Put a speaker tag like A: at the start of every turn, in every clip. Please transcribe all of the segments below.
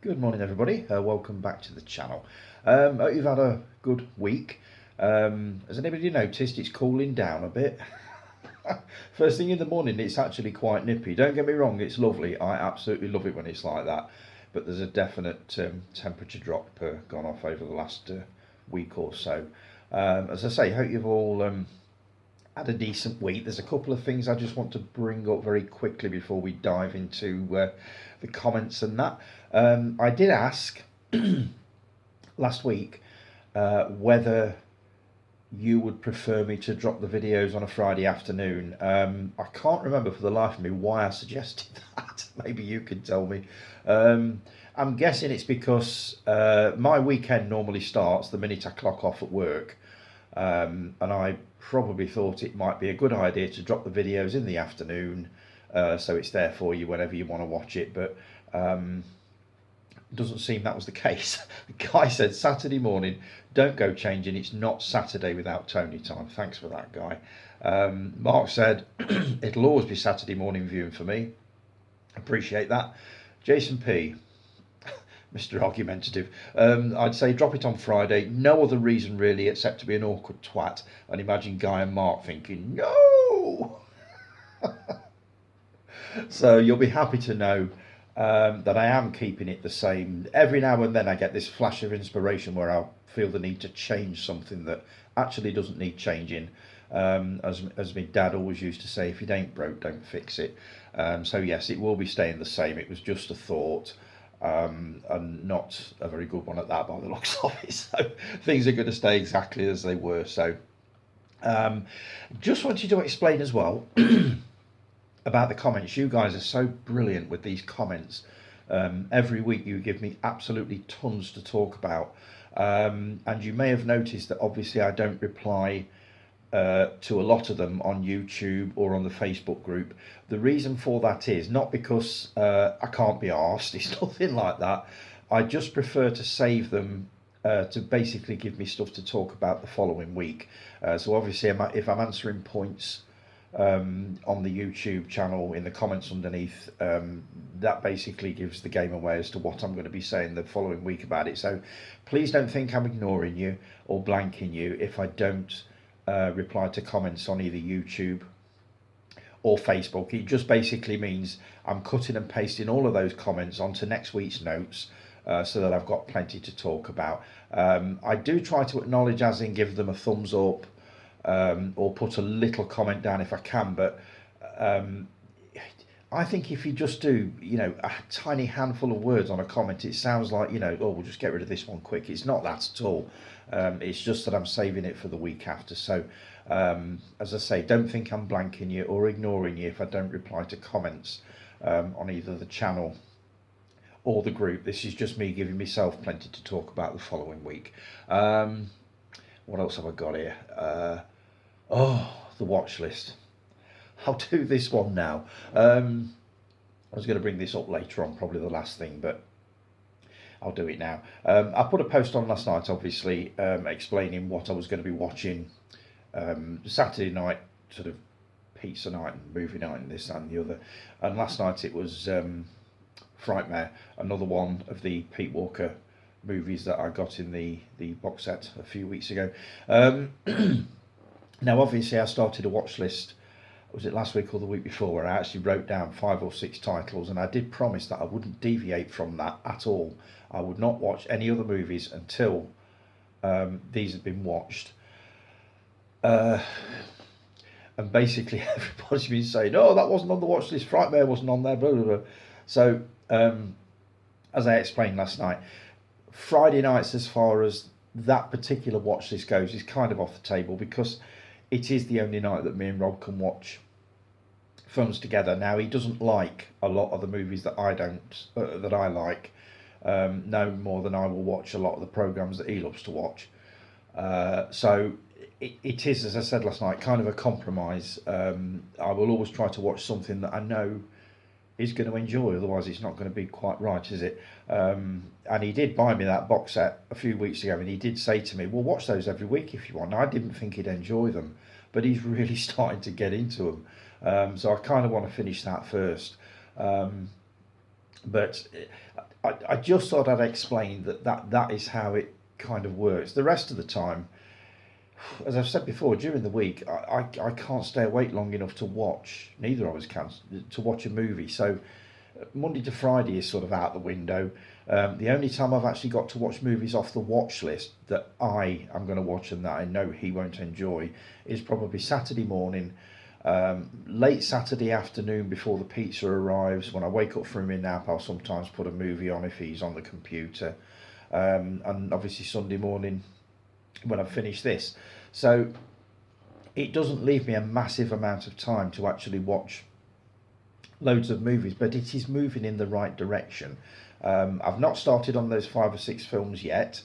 A: Good morning, everybody. Welcome back to the channel. Hope you've had a good week. Has anybody noticed it's cooling down a bit? First thing in the morning, it's actually quite nippy. Don't get me wrong, it's lovely. I absolutely love it when it's like that. But there's a definite temperature drop gone off over the last week or so. As I say, hope you've all had a decent week. There's a couple of things I just want to bring up very quickly before we dive into the comments and that. I did ask last week whether you would prefer me to drop the videos on a Friday afternoon. I can't remember for the life of me why I suggested that. Maybe you could tell me. I'm guessing it's because my weekend normally starts the minute I clock off at work. And I probably thought it might be a good idea to drop the videos in the afternoon, so it's there for you whenever you want to watch it. But doesn't seem that was the case. The guy said Saturday morning, don't go changing, it's not Saturday without Tony time. Thanks for that, guy. Mark said it'll always be Saturday morning viewing for me. Appreciate that. Jason P, Mr. Argumentative. I'd say drop it on Friday. No other reason really except to be an awkward twat. And imagine Guy and Mark thinking, no! So you'll be happy to know that I am keeping it the same. Every now and then I get this flash of inspiration where I feel the need to change something that actually doesn't need changing. As my dad always used to say, if it ain't broke, don't fix it. So yes, it will be staying the same. It was just a thought. And not a very good one at that by the looks of it. So things are going to stay exactly as they were. So just wanted to explain as well about the comments. You guys are so brilliant with these comments. Every week you give me absolutely tons to talk about. And you may have noticed that obviously I don't reply to a lot of them on YouTube or on the Facebook group. The reason for that is not because I can't be arsed, it's nothing like that. I just prefer to save them to basically give me stuff to talk about the following week. So obviously if I'm answering points on the YouTube channel in the comments underneath, that basically gives the game away as to what I'm going to be saying the following week about it. So please don't think I'm ignoring you or blanking you if I don't reply to comments on either YouTube or Facebook. It just basically means I'm cutting and pasting all of those comments onto next week's notes so that I've got plenty to talk about. I do try to acknowledge, as in give them a thumbs up or put a little comment down if I can, but I think if you just do, a tiny handful of words on a comment, it sounds like, oh, we'll just get rid of this one quick. It's not that at all. It's just that I'm saving it for the week after. So, as I say, don't think I'm blanking you or ignoring you if I don't reply to comments on either the channel or the group. This is just me giving myself plenty to talk about the following week. What else have I got here? The watch list. I'll do this one now. I was going to bring this up later on, probably the last thing, but I'll do it now. I put a post on last night, obviously, explaining what I was going to be watching Saturday night, sort of pizza night and movie night and this and the other. And last night it was Frightmare, another one of the Pete Walker movies that I got in the box set a few weeks ago. Now, obviously, I started a watch list. Was it last week or the week before, where I actually wrote down 5 or 6 titles, and I did promise that I wouldn't deviate from that at all. I would not watch any other movies until these had been watched. And basically everybody's been saying, oh, that wasn't on the watch list, Frightmare wasn't on there, blah, blah, blah. So, as I explained last night, Friday nights, as far as that particular watch list goes, is kind of off the table because it is the only night that me and Rob can watch films together. Now, he doesn't like a lot of the movies that I don't, that I like, no more than I will watch a lot of the programmes that he loves to watch. So it is, as I said last night, kind of a compromise. I will always try to watch something that I know he's going to enjoy, otherwise it's not going to be quite right, is it? And he did buy me that box set a few weeks ago, and he did say to me, well, watch those every week if you want. Now, I didn't think he'd enjoy them, but he's really starting to get into them. So I kind of want to finish that first. But I just thought I'd explain that is how it kind of works. The rest of the time, as I've said before, during the week, I can't stay awake long enough to watch. Neither of us can to watch a movie. So Monday to Friday is sort of out the window. The only time I've actually got to watch movies off the watch list that I am going to watch and that I know he won't enjoy is probably Saturday morning, late Saturday afternoon before the pizza arrives. When I wake up from my nap, I'll sometimes put a movie on if he's on the computer, and obviously Sunday morning when I've finished this. So it doesn't leave me a massive amount of time to actually watch loads of movies, but it is moving in the right direction. I've not started on those 5 or 6 films yet,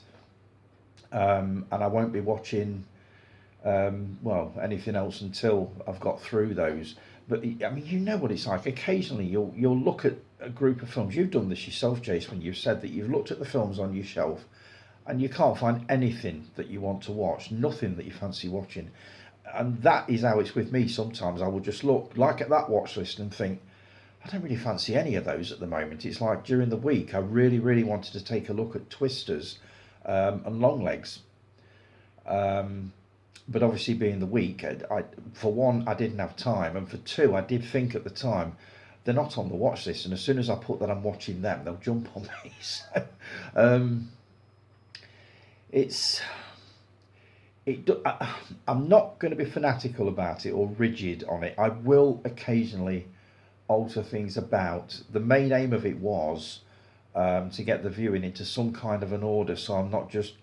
A: and I won't be watching anything else until I've got through those. But I mean, you know what it's like. Occasionally, you'll look at a group of films. You've done this yourself, Jason. When you've said that you've looked at the films on your shelf, and you can't find anything that you want to watch, nothing that you fancy watching. And that is how it's with me. Sometimes I will just look like at that watch list and think, I don't really fancy any of those at the moment. It's like during the week, I really, really wanted to take a look at Twisters and Longlegs. But obviously being the week, for one, I didn't have time. And for two, I did think at the time, they're not on the watch list. And as soon as I put that I'm watching them, they'll jump on me. So, I'm not going to be fanatical about it or rigid on it. I will occasionally alter things about. The main aim of it was to get the viewing into some kind of an order, so I'm not just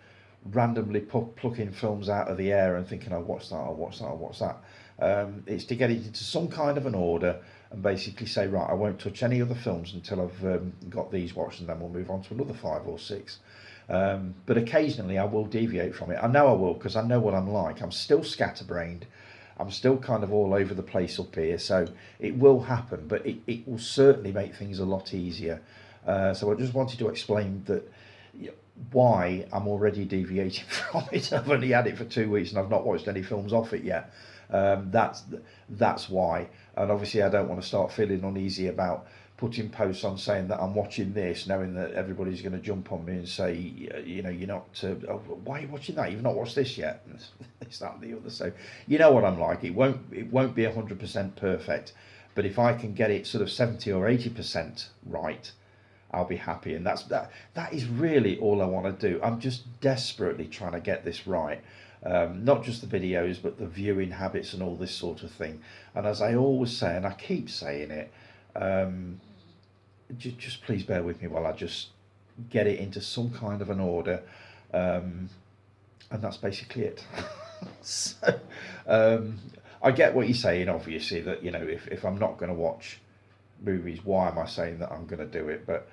A: randomly plucking films out of the air and thinking, I'll watch that, I'll watch that, I'll watch that. It's to get it into some kind of an order and basically say, right, I won't touch any other films until I've got these watched, and then we'll move on to another 5 or 6. But occasionally I will deviate from it. I know I will, because I know what I'm like. I'm still scatterbrained. I'm still kind of all over the place up here, so it will happen, but it will certainly make things a lot easier. So I just wanted to explain that why I'm already deviating from it. I've only had it for 2 weeks and I've not watched any films off it yet. That's why. And obviously I don't want to start feeling uneasy about putting posts on saying that I'm watching this, knowing that everybody's going to jump on me and say, you're not, why are you watching that? You've not watched this yet. It's that and the other. So you know what I'm like. It won't be 100% perfect, but if I can get it sort of 70 or 80% right, I'll be happy. And that is really all I want to do. I'm just desperately trying to get this right. Not just the videos, but the viewing habits and all this sort of thing. And as I always say, and I keep saying it, just please bear with me while I just get it into some kind of an order, and that's basically it. So I get what you're saying, obviously, that if I'm not going to watch movies, why am I saying that I'm going to do it? But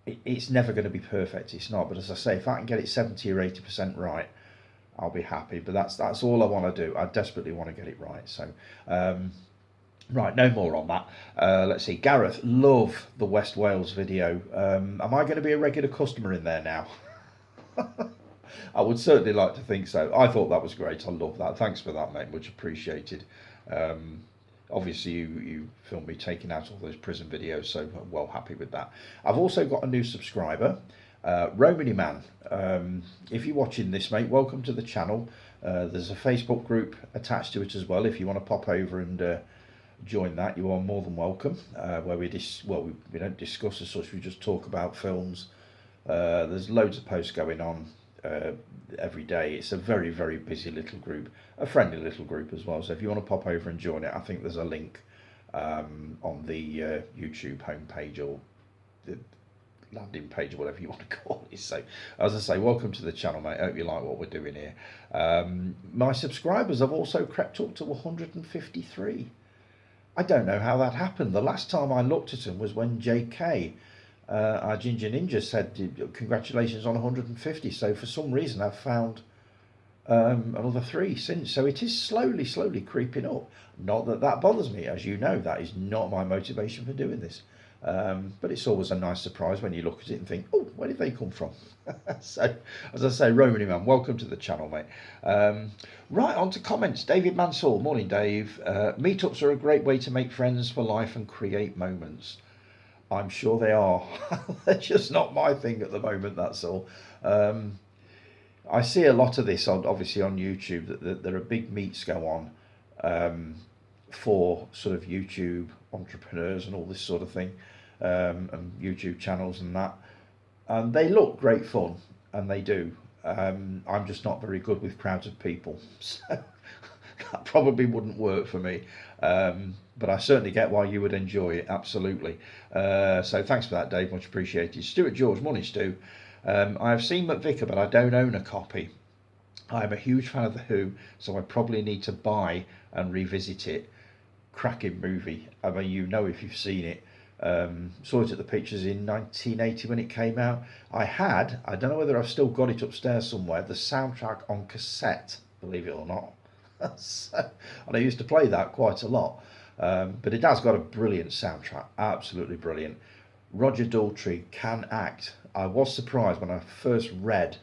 A: it's never going to be perfect. It's not. But as I say, if I can get it 70 or 80% right, I'll be happy. But that's all I want to do. I desperately want to get it right. So right, no more on that. Let's see. Gareth, love the West Wales video. Am I going to be a regular customer in there now? I would certainly like to think so. I thought that was great. I love that. Thanks for that, mate. Much appreciated. Obviously, you filmed me taking out all those prison videos, so I'm well happy with that. I've also got a new subscriber, Romany Man. If you're watching this, mate, welcome to the channel. There's a Facebook group attached to it as well. If you want to pop over and join that, you are more than welcome. Where we don't discuss as such, we just talk about films. There's loads of posts going on every day. It's a very, very busy little group, a friendly little group as well. So if you want to pop over and join it, I think there's a link on the YouTube homepage or the landing page or whatever you want to call it. So as I say, welcome to the channel, mate. I hope you like what we're doing here. My subscribers have also crept up to 153. I don't know how that happened. The last time I looked at them was when JK, our Ginger Ninja, said congratulations on 150. So for some reason I've found another 3 since. So it is slowly creeping up. Not that that bothers me. As you know, that is not my motivation for doing this. But it's always a nice surprise when you look at it and think, oh, where did they come from? So, as I say, Romany Man, welcome to the channel, mate. Right, on to comments. David Mansell, morning, Dave. Meetups are a great way to make friends for life and create moments. I'm sure they are. They're just not my thing at the moment. That's all. Um, I see a lot of this on obviously on YouTube that there are big meets go on um, for sort of YouTube entrepreneurs and all this sort of thing, and YouTube channels and that, and they look great fun, and they do. I'm just not very good with crowds of people, so that probably wouldn't work for me. But I certainly get why you would enjoy it, absolutely. So thanks for that, Dave, much appreciated. Stuart George, morning, Stu. I have seen McVicker, but I don't own a copy. I am a huge fan of The Who, so I probably need to buy and revisit it. Cracking movie. I mean, you know if you've seen it. Saw it at the pictures in 1980 when it came out. I don't know whether I've still got it upstairs somewhere, the soundtrack on cassette, believe it or not. So, and I used to play that quite a lot. But it has got a brilliant soundtrack, absolutely brilliant. Roger Daltrey can act. I was surprised when I first read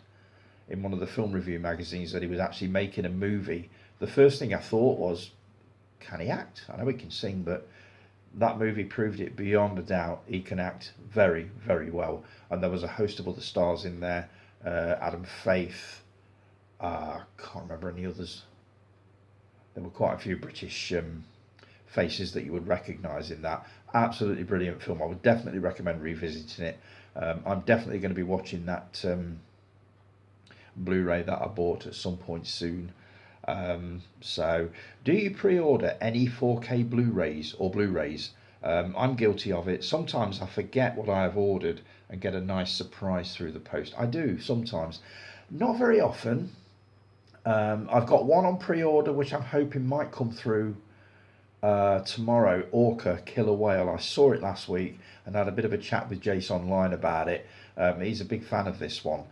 A: in one of the film review magazines that he was actually making a movie. The first thing I thought was, can he act? I know he can sing, but that movie proved it beyond a doubt. He can act very, very well. And there was a host of other stars in there. Adam Faith. I can't remember any others. There were quite a few British faces that you would recognise in that. Absolutely brilliant film. I would definitely recommend revisiting it. I'm definitely going to be watching that Blu-ray that I bought at some point soon. So, do you pre-order any 4K Blu-rays or Blu-rays? I'm guilty of it. Sometimes I forget what I have ordered and get a nice surprise through the post. I do sometimes, not very often. I've got one on pre-order which I'm hoping might come through tomorrow. Orca Killer Whale. I saw it last week and had a bit of a chat with Jace online about it. He's a big fan of this one.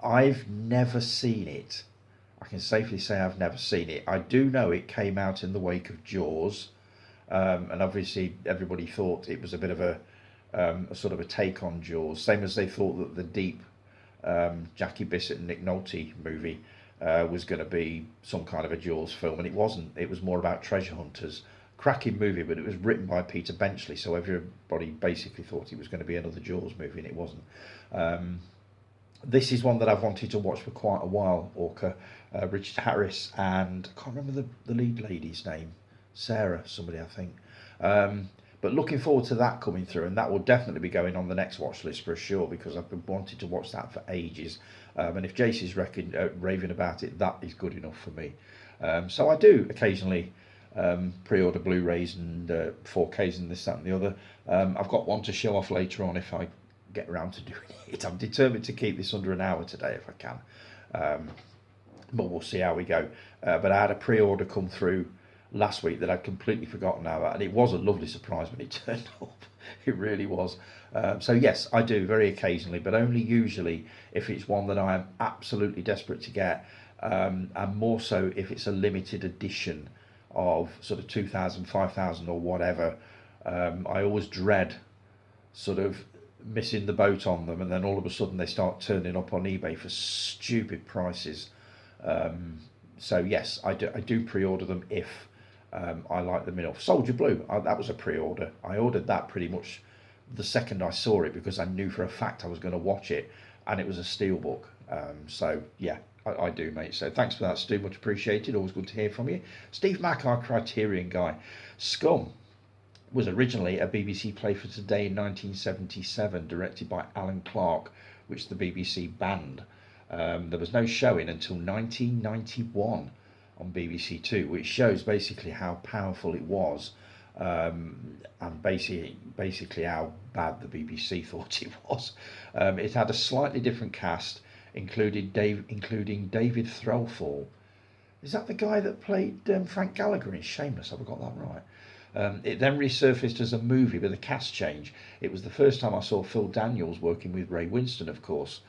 A: I've never seen it. I can safely say I've never seen it. I do know it came out in the wake of Jaws, and obviously everybody thought it was a bit of a sort of a take on Jaws, same as they thought that the Deep Jackie Bissett and Nick Nolte movie was going to be some kind of a Jaws film, and it wasn't. It was more about treasure hunters. Cracking movie, but it was written by Peter Benchley, so everybody basically thought it was going to be another Jaws movie, and it wasn't. This is one that I've wanted to watch for quite a while, Orca. Richard Harris and I can't remember the lead lady's name, Sarah somebody I think. But looking forward to that coming through, and that will definitely be going on the next watch list for sure, because I've been wanting to watch that for ages. And if Jace is raving about it, that is good enough for me. So I do occasionally pre-order Blu-rays and 4Ks and this, that and the other. I've got one to show off later on if I get around to doing it. I'm determined to keep this under an hour today if I can. But we'll see how we go. But I had a pre-order come through last week that I'd completely forgotten about, and it was a lovely surprise when it turned up. It really was. So yes, I do very occasionally, but only usually if it's one that I am absolutely desperate to get, and more so if it's a limited edition of sort of 2,000, 5,000 or whatever. I always dread sort of missing the boat on them, and then all of a sudden they start turning up on eBay for stupid prices. So yes, I do pre-order them if I like them enough. Soldier Blue, that was a pre-order. I ordered that pretty much the second I saw it because I knew for a fact I was going to watch it, and it was a steelbook. So yeah, I do, mate. So thanks for that, Stu. Much appreciated. Always good to hear from you. Steve Mack, our Criterion guy. Scum was originally a BBC play for today in 1977, directed by Alan Clark, which the BBC banned. There was no showing until 1991 on BBC Two, which shows basically how powerful it was, and basically how bad the BBC thought it was. It had a slightly different cast, including David Threlfall. Is that the guy that played Frank Gallagher in Shameless? Have I got that right? It then resurfaced as a movie with a cast change. It was the first time I saw Phil Daniels working with Ray Winston, of course.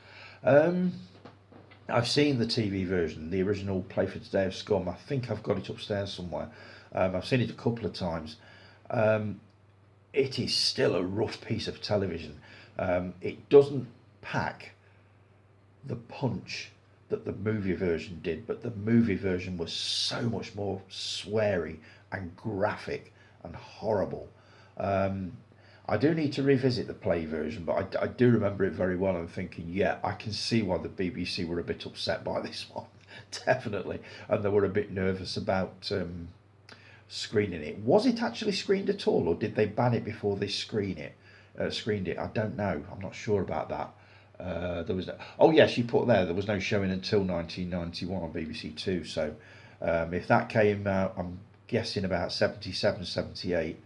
A: I've seen the TV version, the original Play for Today of Scum. I think I've got it upstairs somewhere. I've seen it a couple of times. It is still a rough piece of television. It doesn't pack the punch that the movie version did, but the movie version was so much more sweary and graphic and horrible. I do need to revisit the play version, but I do remember it very well and thinking, yeah, I can see why the BBC were a bit upset by this one, definitely, and they were a bit nervous about screening it. Was it actually screened at all, or did they ban it before they screened it? I don't know. I'm not sure about that. There was no, oh yes, you put there was no showing until 1991 on BBC Two. So if that came out, I'm guessing about 77, 78.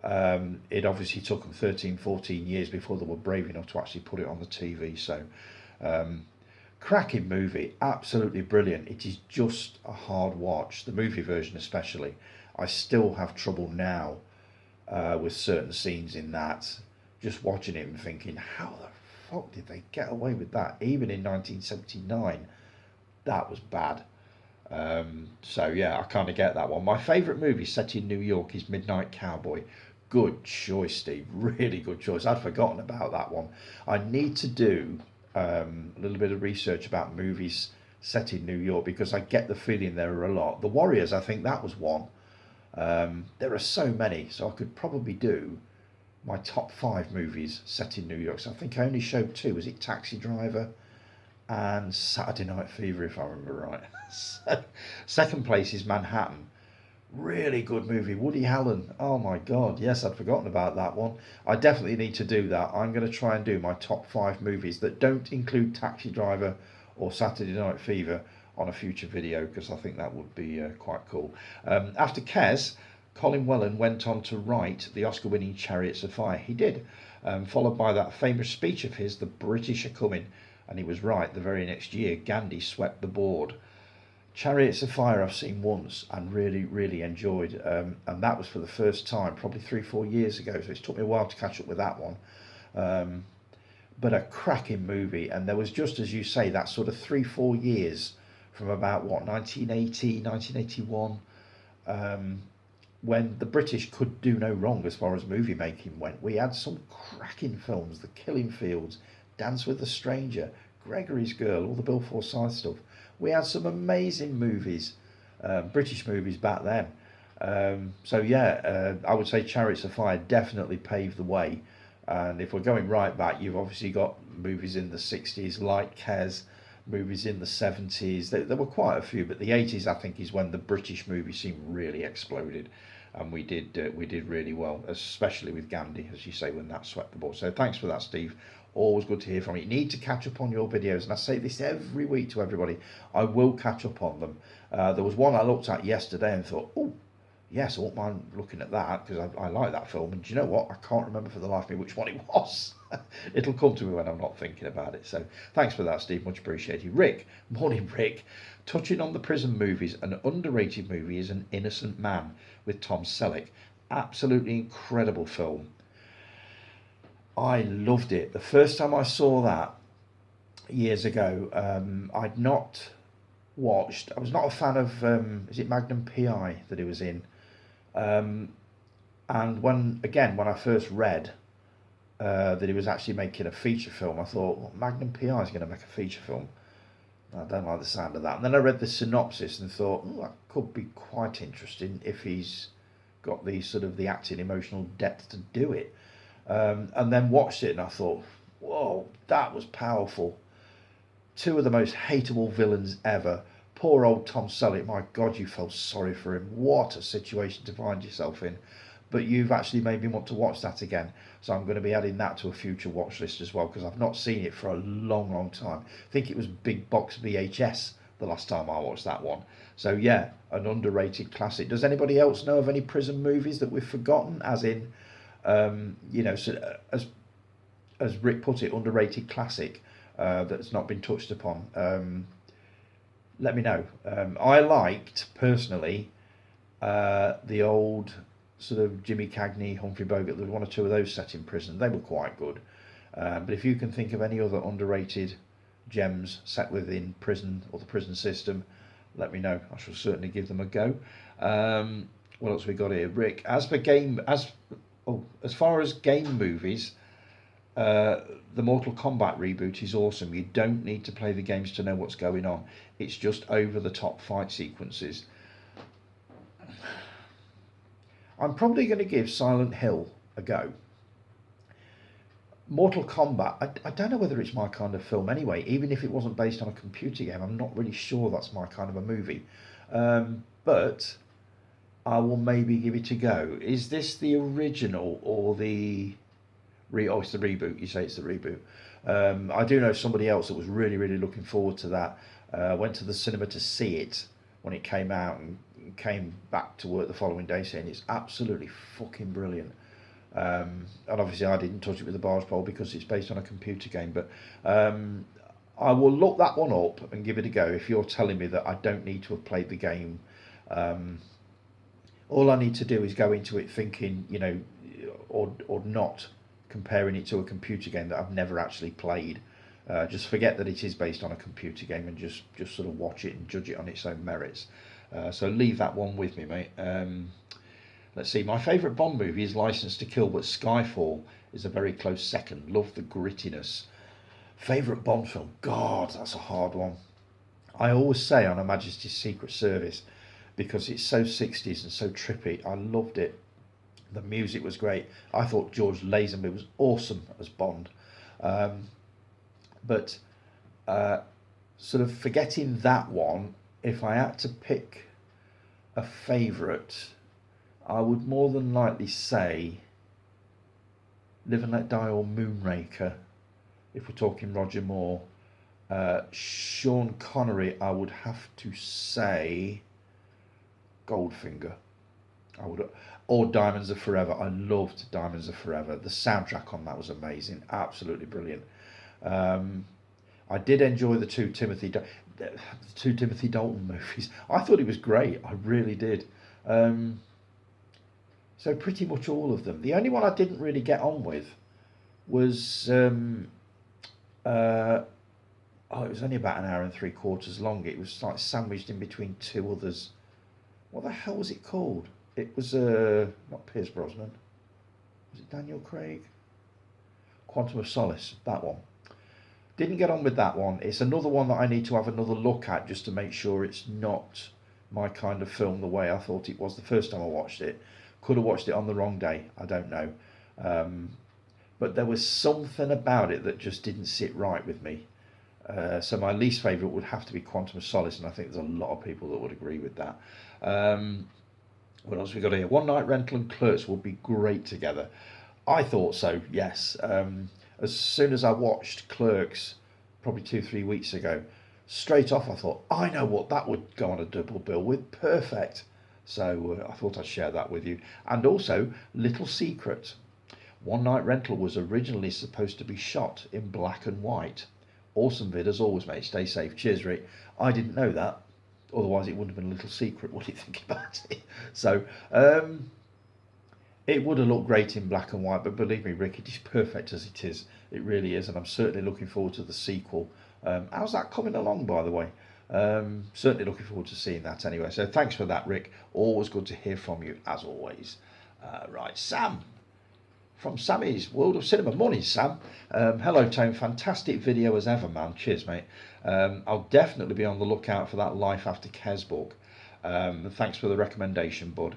A: It obviously took them 13, 14 years before they were brave enough to actually put it on the TV. So cracking movie, absolutely brilliant. It is just a hard watch, the movie version especially. I still have trouble now with certain scenes in that, just watching it and thinking, how the fuck did they get away with that? Even in 1979, that was bad. So yeah, I kind of get that one. My favourite movie set in New York is Midnight Cowboy. Good choice, Steve. Really good choice. I'd forgotten about that one. I need to do a little bit of research about movies set in New York because I get the feeling there are a lot. The Warriors, I think that was one. There are so many, so I could probably do my top 5 movies set in New York. So I think I only showed 2. Was it Taxi Driver and Saturday Night Fever, if I remember right? So, second place is Manhattan. Really good movie. Woody Allen. Oh my God. Yes, I'd forgotten about that one. I definitely need to do that. I'm going to try and do my top 5 movies that don't include Taxi Driver or Saturday Night Fever on a future video because I think that would be quite cool. After Kes, Colin Welland went on to write the Oscar-winning Chariots of Fire. He did, followed by that famous speech of his, "The British are coming," and he was right. The very next year, Gandhi swept the board. Chariots of Fire I've seen once and really, really enjoyed, and that was for the first time, probably 3-4 years ago. So it's took me a while to catch up with that one. But a cracking movie, and there was, just as you say, that sort of 3-4 years from about 1980, 1981. When the British could do no wrong as far as movie making went. We had some cracking films, The Killing Fields, Dance with a Stranger, Gregory's Girl, all the Bill Forsyth stuff. We had some amazing movies, British movies back then. So yeah, I would say Chariots of Fire definitely paved the way. And if we're going right back, you've obviously got movies in the 60s like Kes, movies in the 70s. There were quite a few, but the 80s I think is when the British movie scene really exploded, and we did really well, especially with Gandhi, as you say, when that swept the board. So thanks for that, Steve. Always good to hear from you. You need to catch up on your videos, and I say this every week to everybody. I will catch up on them. There was one I looked at yesterday and thought, oh, yes, I won't mind looking at that because I like that film. And do you know what? I can't remember for the life of me which one it was. It'll come to me when I'm not thinking about it. So thanks for that, Steve. Much appreciated. Rick, morning, Rick. Touching on the prison movies, an underrated movie is An Innocent Man with Tom Selleck. Absolutely incredible film. I loved it. The first time I saw that years ago, I'd not watched. I was not a fan of. Is it Magnum PI that he was in? And when I first read that he was actually making a feature film, I thought, well, Magnum PI is going to make a feature film. I don't like the sound of that. And then I read the synopsis and thought, oh, that could be quite interesting if he's got the sort of the acting emotional depth to do it. And then watched it and I thought, whoa, that was powerful. 2 of the most hateable villains ever. Poor old Tom Selleck, my God, you felt sorry for him. What a situation to find yourself in. But you've actually made me want to watch that again. So I'm going to be adding that to a future watch list as well, because I've not seen it for a long, long time. I think it was Big Box VHS the last time I watched that one. So yeah, an underrated classic. Does anybody else know of any prison movies that we've forgotten? As in, so as Rick put it, underrated classic that's not been touched upon. Let me know. I liked, personally, the old sort of Jimmy Cagney, Humphrey Bogart. There was 1 or 2 of those set in prison. They were quite good. But if you can think of any other underrated gems set within prison or the prison system, let me know. I shall certainly give them a go. What else we got here, Rick? As far as game movies, the Mortal Kombat reboot is awesome. You don't need to play the games to know what's going on. It's just over the top fight sequences. I'm probably going to give Silent Hill a go. Mortal Kombat, I don't know whether it's my kind of film anyway. Even if it wasn't based on a computer game, I'm not really sure that's my kind of a movie. But I will maybe give it a go. Is this the original or the oh, it's the reboot. You say it's the reboot. I do know somebody else that was really, really looking forward to that. Went to the cinema to see it when it came out and came back to work the following day saying it's absolutely fucking brilliant. And obviously I didn't touch it with a barge pole because it's based on a computer game. But I will look that one up and give it a go. If you're telling me that I don't need to have played the game, all I need to do is go into it thinking, or not comparing it to a computer game that I've never actually played. Just forget that it is based on a computer game and just sort of watch it and judge it on its own merits. So leave that one with me, mate. Let's see. My favourite Bond movie is Licence to Kill, but Skyfall is a very close second. Love the grittiness. Favourite Bond film? God, that's a hard one. I always say on Her Majesty's Secret Service because it's so 60s and so trippy. I loved it. The music was great. I thought George Lazenby was awesome as Bond. But sort of forgetting that one, if I had to pick a favourite, I would more than likely say Live and Let Die or Moonraker, if we're talking Roger Moore. Sean Connery, I would have to say Goldfinger. Or Diamonds Are Forever. I loved Diamonds Are Forever. The soundtrack on that was amazing, absolutely brilliant. I did enjoy the two Timothy Dalton movies. I thought it was great. I really did. So pretty much all of them. The only one I didn't really get on with was it was only about an hour and 3/4 long. It was like sandwiched in between two others. What the hell was it called? It was not Pierce Brosnan. Was it Daniel Craig? Quantum of Solace. That one. Didn't get on with that one. It's another one that I need to have another look at just to make sure it's not my kind of film the way I thought it was the first time I watched it. Could have watched it on the wrong day. I don't know. But there was something about it that just didn't sit right with me. So my least favourite would have to be Quantum of Solace, and I think there's a lot of people that would agree with that. What else have we got here? One Night Rental and Clerks would be great together. I thought so, yes. As soon as I watched Clerks, probably 2-3 weeks ago, straight off I thought, I know what that would go on a double bill with. Perfect. So I thought I'd share that with you. And also, Little Secret. One Night Rental was originally supposed to be shot in black and white. Awesome vid as always, mate. Stay safe. Cheers, Rick. I didn't know that. Otherwise, it wouldn't have been a little secret. What do you think about it? So, it would have looked great in black and white, but believe me, Rick, it is perfect as it is. It really is, and I'm certainly looking forward to the sequel. How's that coming along, by the way? Certainly looking forward to seeing that anyway. So thanks for that, Rick. Always good to hear from you, as always. Right, Sam. From Sammy's World of Cinema. Morning, Sam. Hello, Tone. Fantastic video as ever, man. Cheers, mate. I'll definitely be on the lookout for that Life After Kes book. Thanks for the recommendation, bud.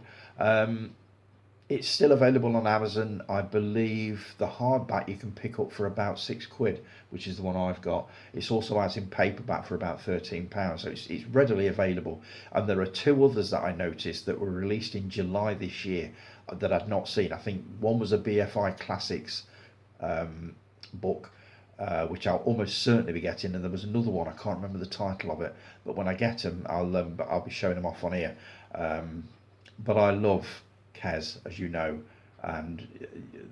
A: It's still available on Amazon. I believe the hardback you can pick up for about £6, which is the one I've got. It's also out in paperback for about £13, so it's readily available. And there are two others that I noticed that were released in July this year that I'd not seen. I think one was a BFI Classics book, which I'll almost certainly be getting, and there was another one, I can't remember the title of it, but when I get them, I'll be showing them off on here. But I love Kes, as you know, and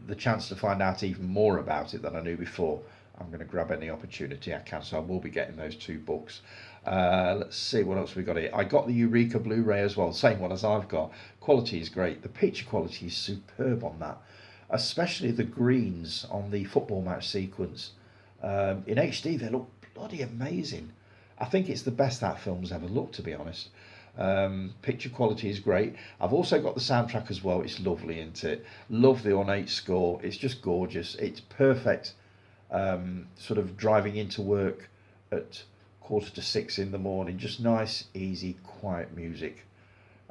A: the chance to find out even more about it than I knew before, I'm going to grab any opportunity I can, so I will be getting those two books. Let's see what else we got here. I got the Eureka Blu-ray as well, same one as I've got. Quality is great. The picture quality is superb on that, especially the greens on the football match sequence. In HD they look bloody amazing. I think it's the best that film's ever looked, to be honest. Picture quality is great. I've also got the soundtrack as well. It's lovely, isn't it? Love the ornate score. It's just gorgeous. It's perfect, sort of driving into work at 5:45 in the morning. Just nice, easy, quiet music.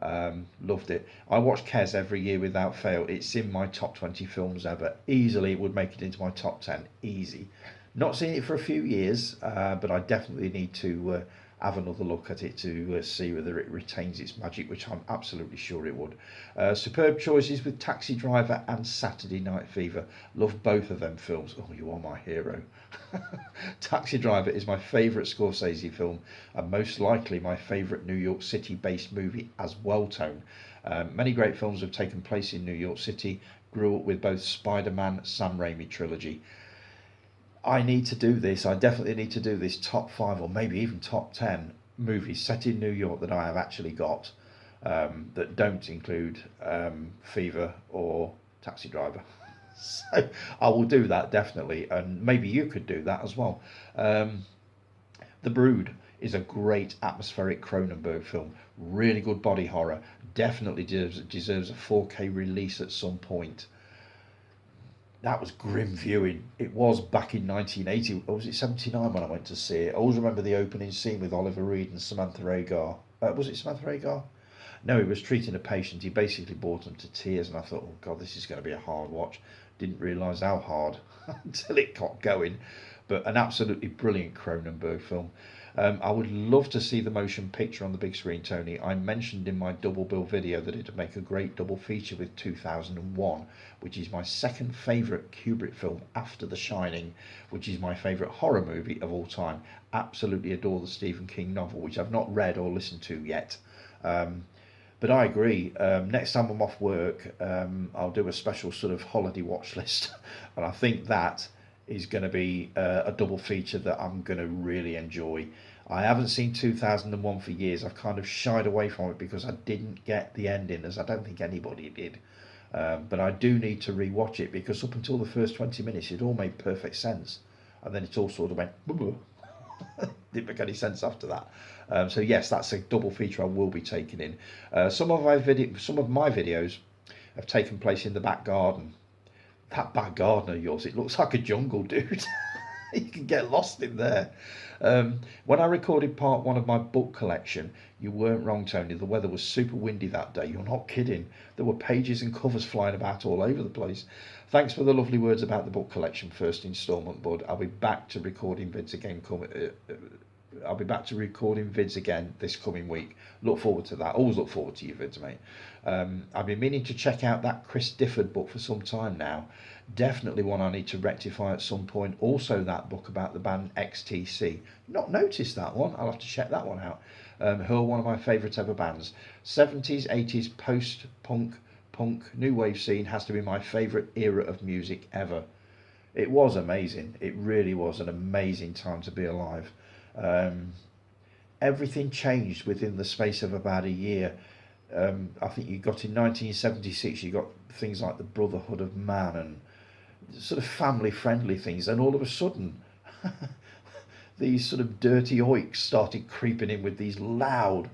A: Loved it. I watch Kes every year without fail. It's in my top 20 films ever. Easily, it would make it into my top 10. Easy. Not seen it for a few years, but I definitely need to have another look at it to see whether it retains its magic, which I'm absolutely sure it would. Superb choices with Taxi Driver and Saturday Night Fever. Love both of them films. Oh, you are my hero. Taxi Driver is my favourite Scorsese film, and most likely my favourite New York City based movie as well, Tone. Many great films have taken place in New York City. Grew up with both Spider Man, Sam Raimi trilogy. I need to do this. I definitely need to do this top 5 or maybe even top 10 movies set in New York that I have actually got, that don't include Fever or Taxi Driver. So I will do that definitely, and maybe you could do that as well. Um, The Brood is a great atmospheric Cronenberg film, really good body horror. Definitely deserves a 4K release at some point. That was grim viewing. It was back in 1980, or was it 79 when I went to see it? I always remember the opening scene with Oliver Reed and Samantha Agar. Was it Samantha Agar? No, he was treating a patient. He basically brought him to tears, and I thought, oh God, this is going to be a hard watch. Didn't realise how hard until it got going. But an absolutely brilliant Cronenberg film. I would love to see the motion picture on the big screen, Tony. I mentioned in my double bill video that it'd make a great double feature with 2001, which is my second favourite Kubrick film after The Shining, which is my favourite horror movie of all time. Absolutely adore the Stephen King novel, which I've not read or listened to yet. Um, but I agree. Next time I'm off work, I'll do a special sort of holiday watch list, and I think that is going to be a double feature that I'm going to really enjoy. I haven't seen 2001 for years. I've kind of shied away from it because I didn't get the ending, as I don't think anybody did. But I do need to rewatch it because up until the first 20 minutes, it all made perfect sense, and then it all sort of went. Didn't make any sense after that. So yes, that's a double feature I will be taking in. Some of my videos have taken place in the back garden. That back garden of yours, it looks like a jungle, dude. You can get lost in there. When I recorded part 1 of my book collection, you weren't wrong, Tony. The weather was super windy that day. You're not kidding. There were pages and covers flying about all over the place. Thanks for the lovely words about the book collection first instalment, bud. I'll be back to recording vids again. I'll be back to recording vids again this coming week. Look forward to that. Always look forward to your vids, mate. I've been meaning to check out that Chris Difford book for some time now. Definitely one I need to rectify at some point. Also, that book about the band XTC. Not noticed that one. I'll have to check that one out. Who are one of my favourite ever bands. 70s, 80s, post-punk, punk, new wave scene has to be my favourite era of music ever. It was amazing. It really was an amazing time to be alive. Um, Everything changed within the space of about a year. I think you got in 1976, you got things like the Brotherhood of Man and sort of family friendly things, and all of a sudden, these sort of dirty oiks started creeping in with these loud,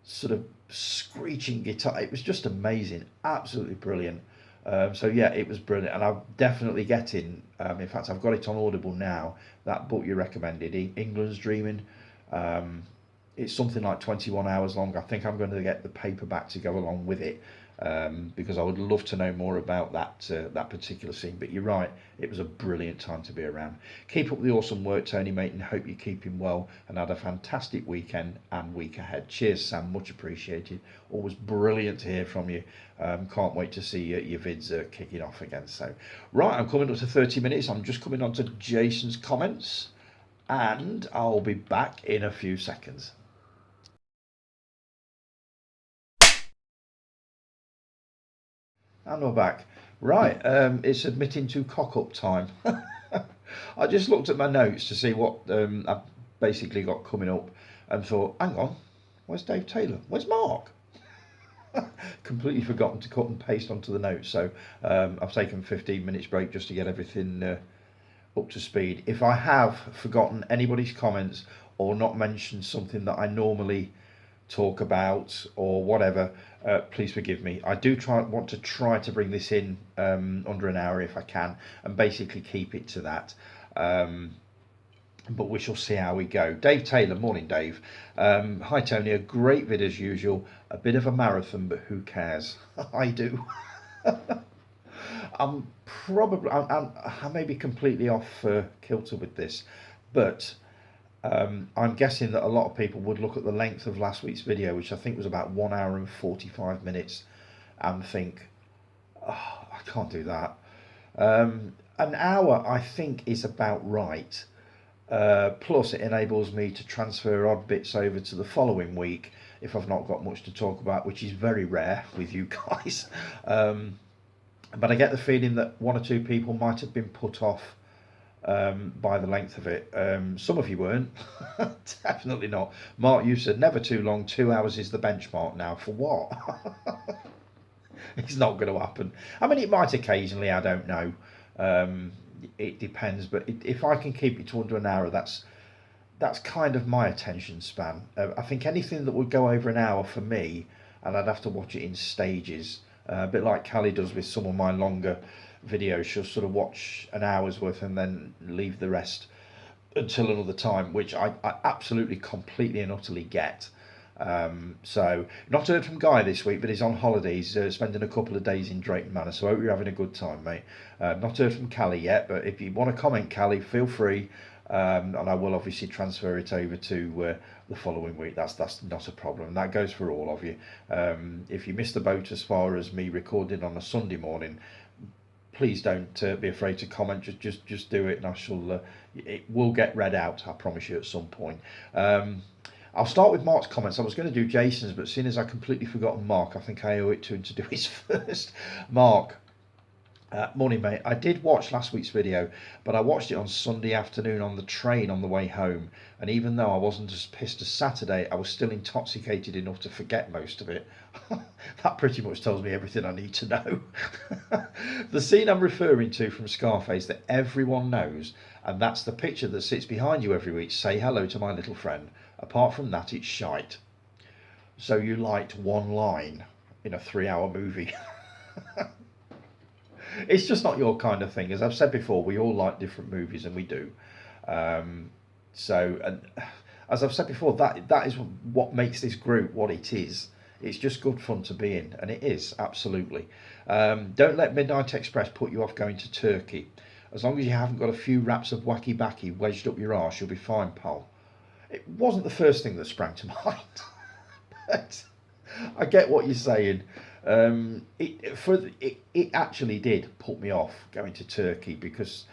A: sort of screeching guitar. It was just amazing, absolutely brilliant. So yeah, it was brilliant, and I'm definitely getting. In fact, I've got it on Audible now. That book you recommended, England's Dreaming. Um, it's something like 21 hours long. I think I'm going to get the paperback to go along with it, because I would love to know more about that particular scene. But you're right, it was a brilliant time to be around. Keep up the awesome work, Tony, mate, and hope you're keeping well and had a fantastic weekend and week ahead. Cheers, Sam, much appreciated. Always brilliant to hear from you. Can't wait to see your vids kicking off again. So, right, I'm coming up to 30 minutes. I'm just coming on to Jason's comments, and I'll be back in a few seconds. And we're back. Right, it's admitting to cock up time. I just looked at my notes to see what I've basically got coming up and thought, hang on, where's Dave Taylor? Where's Mark? Completely forgotten to cut and paste onto the notes. So I've taken 15 minutes break just to get everything up to speed. If I have forgotten anybody's comments or not mentioned something that I normally talk about or whatever, please forgive me. I do want to try to bring this in under an hour if I can, and basically keep it to that. but we shall see how we go. Dave Taylor, morning Dave. Hi Tony, a great vid as usual. A bit of a marathon, but who cares? I do. I may be completely off kilter with this, but I'm guessing that a lot of people would look at the length of last week's video, which I think was about 1 hour and 45 minutes, and think, oh, I can't do that. An hour, I think, is about right. Plus, it enables me to transfer odd bits over to the following week if I've not got much to talk about, which is very rare with you guys. But I get the feeling that one or two people might have been put off by the length of it. Some of you weren't. Definitely not. Mark, you said never too long. 2 hours is the benchmark now. For what? It's not going to happen. I mean, it might occasionally. I don't know. It depends. But if I can keep it to under an hour, that's kind of my attention span. I think anything that would go over an hour for me, and I'd have to watch it in stages, a bit like Callie does with some of my longer videos. She'll sort of watch an hour's worth and then leave the rest until another time, which I absolutely, completely and utterly get. So, not heard from Guy this week, but he's on holidays, spending a couple of days in Drayton Manor, so I hope you're having a good time, mate. Not heard from Callie yet, but if you want to comment, Callie, feel free. And I will obviously transfer it over to the following week. That's not a problem. That goes for all of you. If you miss the boat as far as me recording on a Sunday morning, please don't be afraid to comment. Just do it, and I shall. It will get read out. I promise you at some point. I'll start with Mark's comments. I was going to do Jason's, but seeing as I completely forgotten Mark, I think I owe it to him to do his first. Mark. Morning, mate. I did watch last week's video, but I watched it on Sunday afternoon on the train on the way home, and even though I wasn't as pissed as Saturday, I was still intoxicated enough to forget most of it. That pretty much tells me everything I need to know. The scene I'm referring to from Scarface that everyone knows, and that's the picture that sits behind you every week, say hello to my little friend. Apart from that, it's shite. So you liked one line in a 3-hour movie. It's just not your kind of thing. As I've said before, we all like different movies, and we do. And as I've said before, that is what makes this group what it is. It's just good fun to be in, and it is, absolutely. Don't let Midnight Express put you off going to Turkey. As long as you haven't got a few wraps of wacky backy wedged up your arse, you'll be fine, pal. It wasn't the first thing that sprang to mind, but I get what you're saying. It actually did put me off going to Turkey because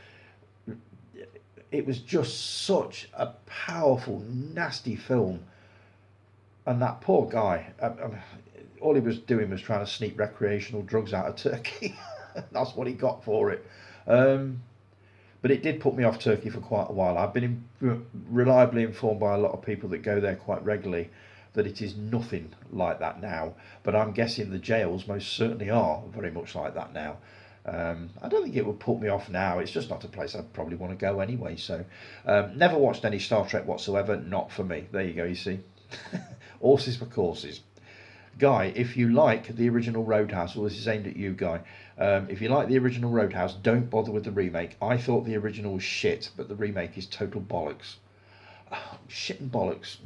A: it was just such a powerful, nasty film, and that poor guy, all he was doing was trying to sneak recreational drugs out of Turkey. That's what he got for it. But it did put me off Turkey for quite a while. I've been reliably informed by a lot of people that go there quite regularly that it is nothing like that now, but I'm guessing the jails most certainly are very much like that now. I don't think it would put me off now. It's just not a place I'd probably want to go anyway. So, never watched any Star Trek whatsoever. Not for me. There you go. You see, horses for courses. Guy, if you like the original Roadhouse, well, this is aimed at you, Guy. If you like the original Roadhouse, don't bother with the remake. I thought the original was shit, but the remake is total bollocks. Oh, shit and bollocks.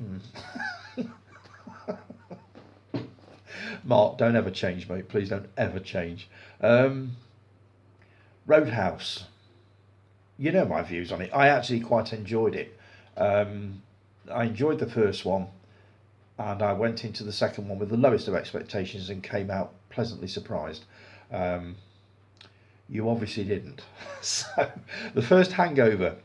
A: Mark, don't ever change, mate. Please don't ever change. Roadhouse. You know my views on it. I actually quite enjoyed it. I enjoyed the first one, and I went into the second one with the lowest of expectations and came out pleasantly surprised. You obviously didn't. So, the first Hangover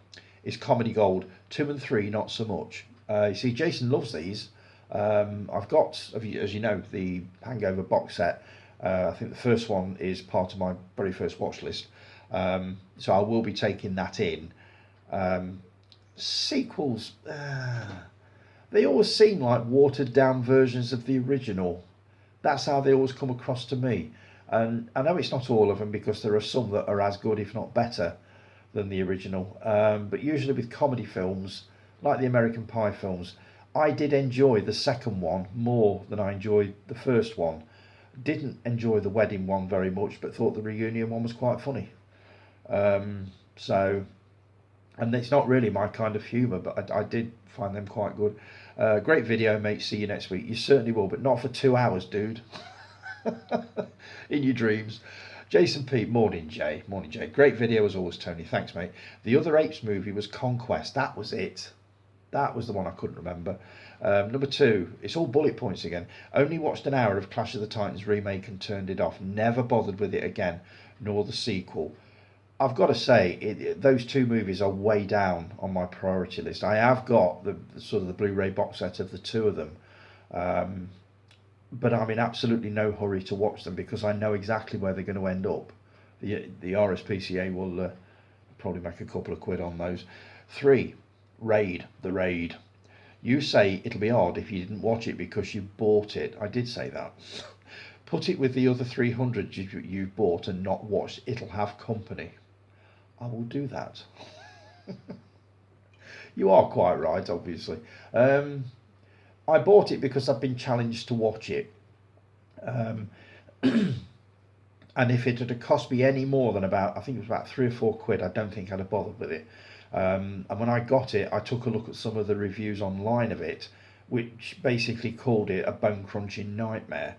A: is comedy gold. 2 and 3, not so much. You see, Jason loves these. I've got, as you know, the Hangover box set. I think the first one is part of my very first watch list. So I will be taking that in. Sequels, they always seem like watered down versions of the original. That's how they always come across to me. And I know it's not all of them, because there are some that are as good, if not better, than the original. But usually with comedy films, like the American Pie films, I did enjoy the second one more than I enjoyed the first one. Didn't enjoy the wedding one very much, but thought the reunion one was quite funny. So and it's not really my kind of humour, but I did find them quite good. Great video, mate. See you next week. You certainly will, but not for 2 hours, dude. In your dreams. Jason P. Morning, Jay. Morning, Jay. Great video as always, Tony. Thanks, mate. The other Apes movie was Conquest. That was it. That was the one I couldn't remember. Number 2, it's all bullet points again. Only watched an hour of Clash of the Titans remake and turned it off. Never bothered with it again, nor the sequel. I've got to say, those two movies are way down on my priority list. I have got the sort of the Blu-ray box set of the two of them, but I'm in absolutely no hurry to watch them because I know exactly where they're going to end up. The RSPCA will probably make a couple of quid on those. 3, The Raid. You say it'll be odd if you didn't watch it because you bought it. I did say that. Put it with the other 300 you've bought and not watched. It'll have company. I will do that. You are quite right, obviously. I bought it because I've been challenged to watch it. And if it had cost me any more than I think it was about 3 or 4 quid, I don't think I'd have bothered with it. And when I got it, I took a look at some of the reviews online of it, which basically called it a bone-crunching nightmare.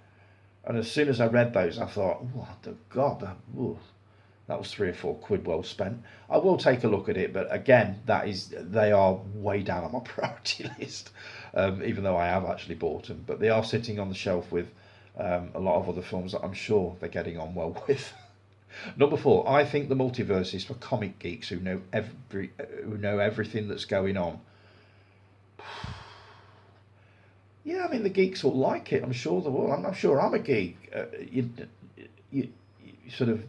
A: And as soon as I read those, I thought, what the God, that was 3 or 4 quid well spent. I will take a look at it, but again, they are way down on my priority list, even though I have actually bought them. But they are sitting on the shelf with a lot of other films that I'm sure they're getting on well with. Number 4, I think the multiverse is for comic geeks who know everything that's going on. Yeah, I mean the geeks will like it. I'm sure they will. I'm sure I'm a geek. You sort of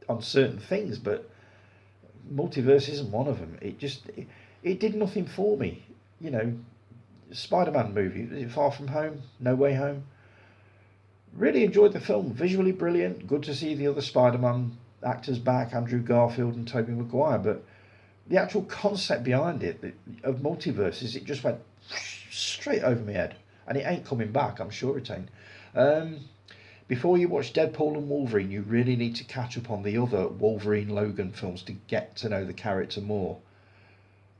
A: on certain things, but multiverse isn't one of them. It did nothing for me. You know, Spider-Man movie, Far From Home, No Way Home. Really enjoyed the film. Visually brilliant. Good to see the other Spider-Man actors back, Andrew Garfield and Tobey Maguire. But the actual concept behind it of multiverses, it just went straight over my head, and it ain't coming back. I'm sure it ain't. Before you watch Deadpool and Wolverine, you really need to catch up on the other Wolverine Logan films to get to know the character more.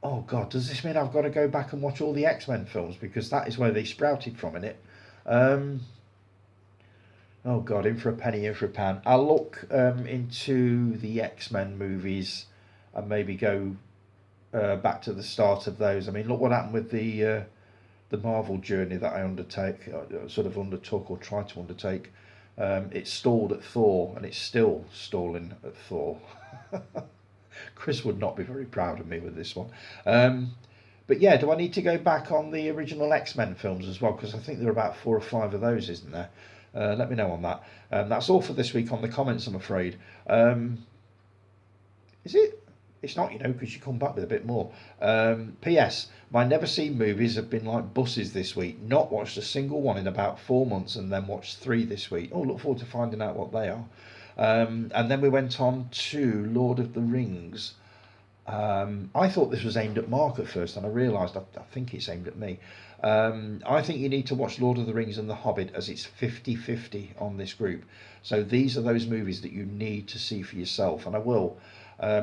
A: Oh God, does this mean I've got to go back and watch all the X-Men films because that is where they sprouted from in it? Oh God, in for a penny, in for a pound. I'll look into the X-Men movies and maybe go back to the start of those. I mean, look what happened with the Marvel journey that I undertook or tried to undertake. It stalled at Thor, and it's still stalling at Thor. Chris would not be very proud of me with this one. But yeah, do I need to go back on the original X-Men films as well? Because I think there are about 4 or 5 of those, isn't there? Let me know on that. That's all for this week on the comments, I'm afraid. Is it? It's not, because you come back with a bit more. P.S. My never seen movies have been like buses this week. Not watched a single one in about 4 months and then watched 3 this week. Oh, look forward to finding out what they are. And then we went on to Lord of the Rings. I thought this was aimed at Mark at first, and I realised I think it's aimed at me. I think you need to watch Lord of the Rings and The Hobbit, as it's 50-50 on this group. So these are those movies that you need to see for yourself, and I will.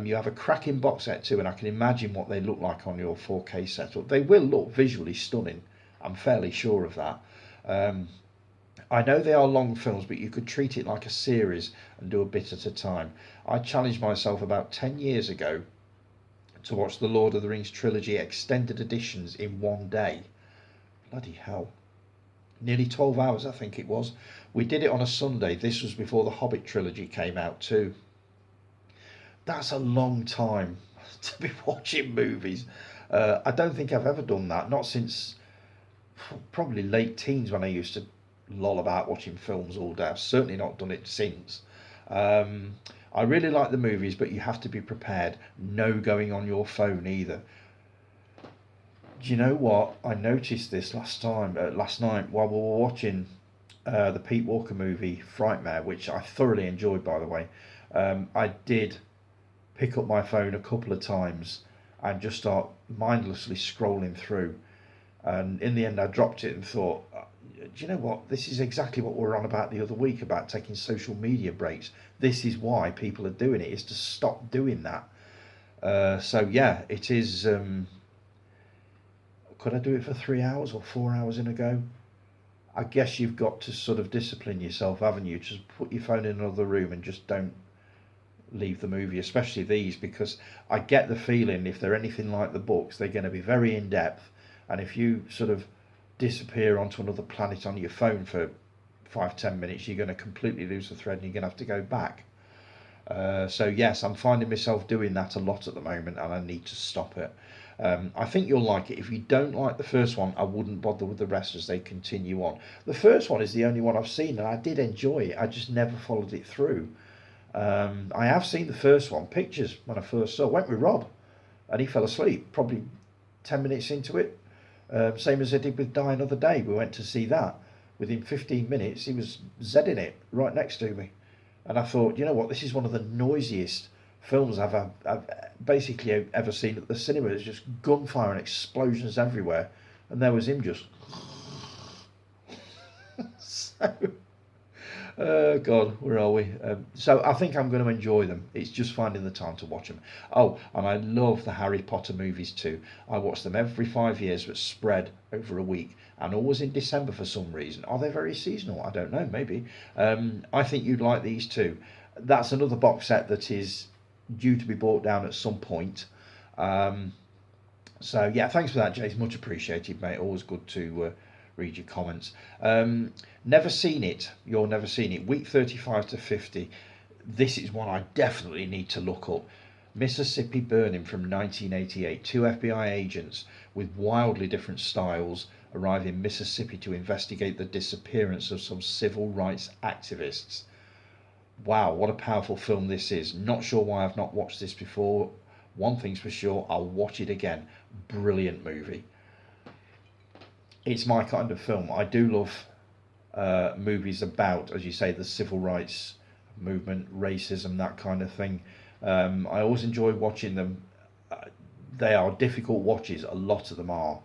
A: You have a cracking box set too, and I can imagine what they look like on your 4K setup. They will look visually stunning. I'm fairly sure of that. I know they are long films, but you could treat it like a series and do a bit at a time. I challenged myself about 10 years ago to watch the Lord of the Rings trilogy extended editions in one day. Bloody hell. Nearly 12 hours, I think it was. We did it on a Sunday. This was before the Hobbit trilogy came out too. That's a long time to be watching movies. I don't think I've ever done that. Not since probably late teens when I used to loll about watching films all day. I've certainly not done it since. I really like the movies, but you have to be prepared. No going on your phone either. Do you know what? I noticed this last night while we were watching the Pete Walker movie Frightmare, which I thoroughly enjoyed, by the way. I did pick up my phone a couple of times and just start mindlessly scrolling through. And in the end, I dropped it and thought, do you know what? This is exactly what we were on about the other week about taking social media breaks. This is why people are doing it, is to stop doing that. So yeah, it is. Could I do it for 3 hours or 4 hours in a go? I guess you've got to sort of discipline yourself, haven't you? Just put your phone in another room and just don't leave the movie, especially these, because I get the feeling if they're anything like the books, they're going to be very in depth, and if you sort of disappear onto another planet on your phone for 5-10 minutes, you're going to completely lose the thread and you're going to have to go back. So yes, I'm finding myself doing that a lot at the moment, and I need to stop it. I think you'll like it. If you don't like the first one, I wouldn't bother with the rest as they continue on. The first one is the only one I've seen, and I did enjoy it. I just never followed it through. I have seen the first one, pictures when I first saw. Went with Rob, and he fell asleep probably 10 minutes into it. Same as I did with Die Another Day. We went to see that. Within 15 minutes, he was zedding it right next to me. And I thought, you know what, this is one of the noisiest films I've basically ever seen at the cinema. There's just gunfire and explosions everywhere. And there was him just. So, God, where are we? So I think I'm going to enjoy them. It's just finding the time to watch them. Oh, and I love the Harry Potter movies too. I watch them every 5 years, but spread over a week, and always in December for some reason. Are they very seasonal? I don't know. Maybe. I think you'd like these too. That's another box set that is due to be brought down at some point. So yeah, thanks for that, Jason. Much appreciated, mate. Always good to read your comments. Never seen it. You're never seen it. Week 35 to 50. This is one I definitely need to look up. Mississippi Burning from 1988. Two FBI agents with wildly different styles arrive in Mississippi to investigate the disappearance of some civil rights activists. Wow, what a powerful film this is. Not sure why I've not watched this before. One thing's for sure, I'll watch it again. Brilliant movie. It's my kind of film. I do love movies about, as you say, the civil rights movement, racism, that kind of thing. I always enjoy watching them. They are difficult watches, a lot of them are.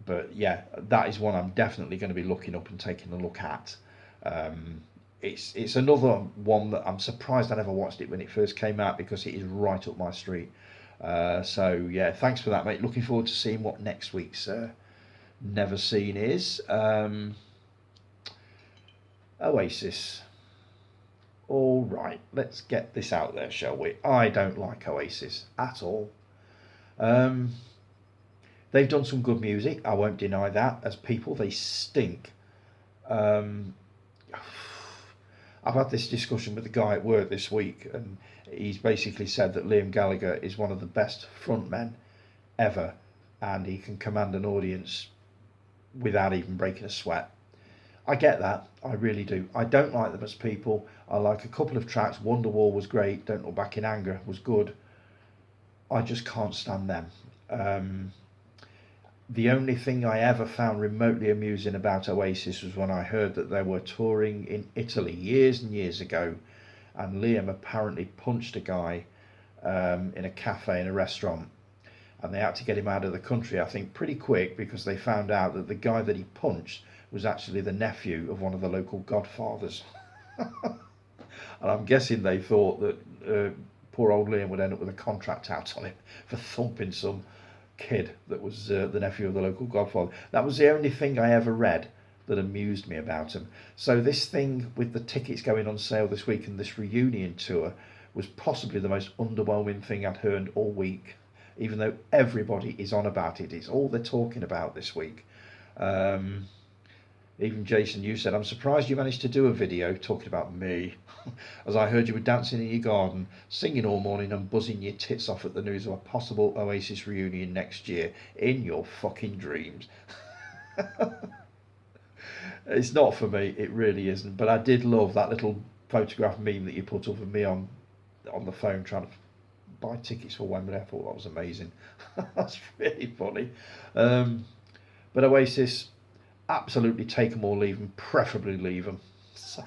A: But yeah, that is one I'm definitely going to be looking up and taking a look at. It's another one that I'm surprised I never watched it when it first came out, because it is right up my street. So yeah, thanks for that, mate. Looking forward to seeing what next week's Never Seen is. Oasis. All right, let's get this out there, shall we? I don't like Oasis at all. They've done some good music, I won't deny that. As people, they stink. I've had this discussion with a guy at work this week, and he's basically said that Liam Gallagher is one of the best frontmen ever, and he can command an audience without even breaking a sweat. I get that, I really do. I don't like them as people. I like a couple of tracks. Wonderwall was great. Don't Look Back in Anger was good. I just can't stand them. The only thing I ever found remotely amusing about Oasis was when I heard that they were touring in Italy years and years ago, and Liam apparently punched a guy in a cafe, in a restaurant, and they had to get him out of the country, I think, pretty quick, because they found out that the guy that he punched was actually the nephew of one of the local godfathers. And I'm guessing they thought that poor old Liam would end up with a contract out on him for thumping some kid that was the nephew of the local godfather. That was the only thing I ever read that amused me about him. So this thing with the tickets going on sale this week and this reunion tour was possibly the most underwhelming thing I'd heard all week, even though everybody is on about it. It's all they're talking about this week. Even Jason, you said, I'm surprised you managed to do a video talking about me, as I heard you were dancing in your garden, singing all morning and buzzing your tits off at the news of a possible Oasis reunion next year, in your fucking dreams. It's not for me, it really isn't, but I did love that little photograph meme that you put up of me on the phone trying to buy tickets for Wembley. I thought that was amazing. That's really funny. But Oasis, absolutely take them or leave them, preferably leave them. So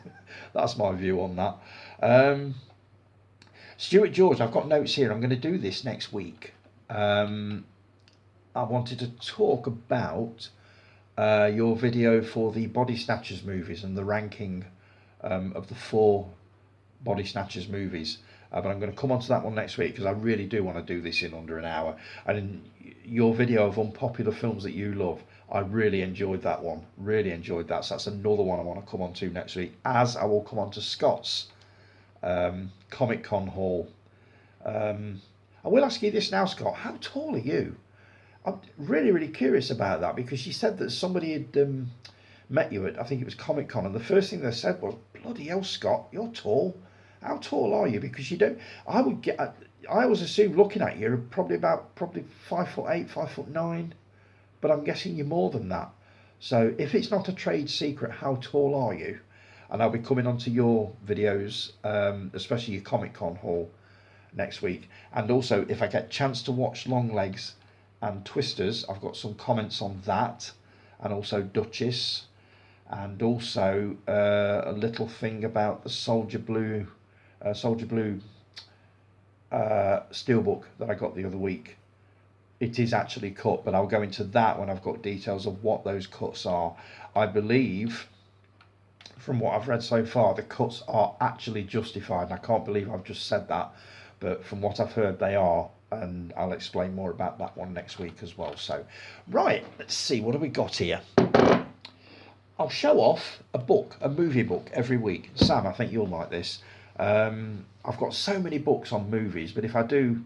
A: that's my view on that. Stuart George, I've got notes here. I'm going to do this next week. I wanted to talk about your video for the Body Snatchers movies and the ranking of the four Body Snatchers movies. But I'm going to come on to that one next week because I really do want to do this in under an hour. And in your video of unpopular films that you love, I really enjoyed that one. Really enjoyed that. So that's another one I want to come on to next week, as I will come on to Scott's Comic Con haul. I will ask you this now, Scott. How tall are you? I'm really, really curious about that because she said that somebody had met you at, I think it was Comic Con, and the first thing they said was, "Bloody hell, Scott, you're tall. How tall are you?" Because you don't. I would get. I always assume looking at you, you're probably 5'8", 5'9", but I'm guessing you're more than that. So if it's not a trade secret, how tall are you? And I'll be coming on to your videos, especially your Comic Con haul next week. And also, if I get a chance to watch Longlegs and Twisters, I've got some comments on that, and also Duchess, and also a little thing about the Soldier Blue steelbook that I got the other week. It is actually cut, but I'll go into that when I've got details of what those cuts are. I believe, from what I've read so far, the cuts are actually justified, and I can't believe I've just said that, but from what I've heard, they are, and I'll explain more about that one next week as well. So, right, let's see, what have we got here? I'll show off a movie book every week. Sam, I think you'll like this. I've got so many books on movies, but if I do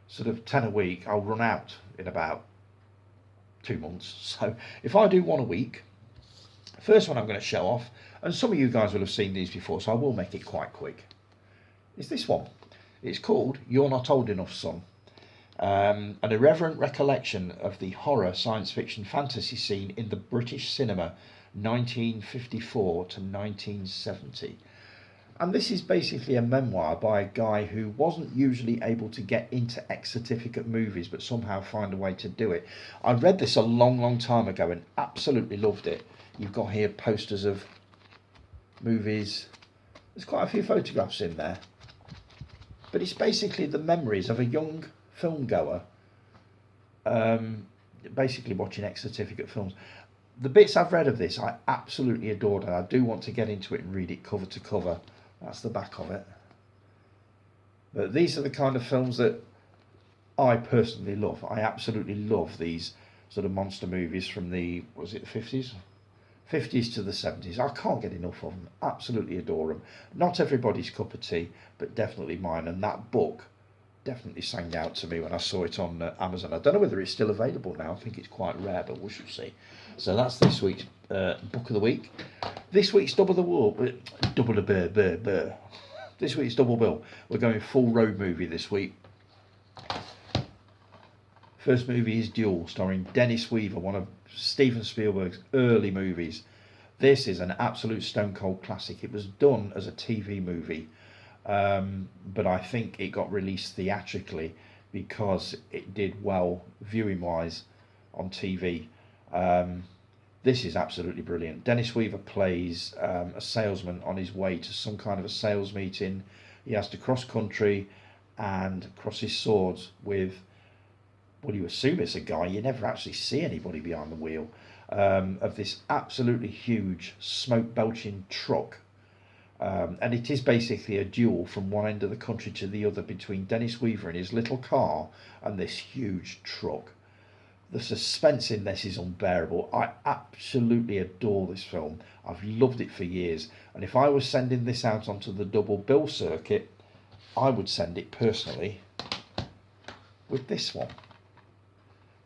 A: sort of 10 a week, I'll run out in about 2 months. So if I do one a week, first one I'm going to show off, and some of you guys will have seen these before, so I will make it quite quick, is this one. It's called You're Not Old Enough, Son. An irreverent recollection of the horror, science fiction, fantasy scene in the British cinema 1954 to 1970. And this is basically a memoir by a guy who wasn't usually able to get into X certificate movies, but somehow find a way to do it. I read this a long time ago and absolutely loved it. You've got here posters of movies. There's quite a few photographs in there. But it's basically the memories of a young film goer, basically watching X certificate films. The bits I've read of this, I absolutely adored, and I do want to get into it and read it cover to cover. That's the back of it. But these are the kind of films that I personally love. I absolutely love these sort of monster movies from the, was it the 50s? 50s to the 70s. I can't get enough of them. Absolutely adore them. Not everybody's cup of tea, but definitely mine. And that book definitely sang out to me when I saw it on Amazon. I don't know whether it's still available now. I think it's quite rare, but we shall see. So that's this week's book of the week. This week's This week's double bill. We're going full road movie this week. First movie is Duel, starring Dennis Weaver, one of Steven Spielberg's early movies. This is an absolute stone cold classic. It was done as a TV movie, but I think it got released theatrically because it did well viewing wise on TV. This is absolutely brilliant. Dennis Weaver plays a salesman on his way to some kind of a sales meeting. He has to cross country and cross his swords with, well, you assume it's a guy, you never actually see anybody behind the wheel, of this absolutely huge smoke belching truck. And it is basically a duel from one end of the country to the other between Dennis Weaver in his little car and this huge truck. The suspense in this is unbearable. I absolutely adore this film. I've loved it for years. And if I was sending this out onto the double bill circuit, I would send it personally with this one.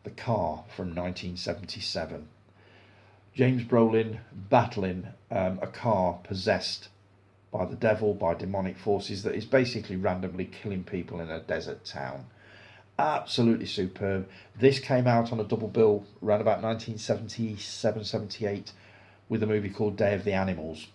A: The Car from 1977. James Brolin battling a car possessed by the devil, by demonic forces, that is basically randomly killing people in a desert town. Absolutely superb. This came out on a double bill around about 1977-78 with a movie called Day of the Animals,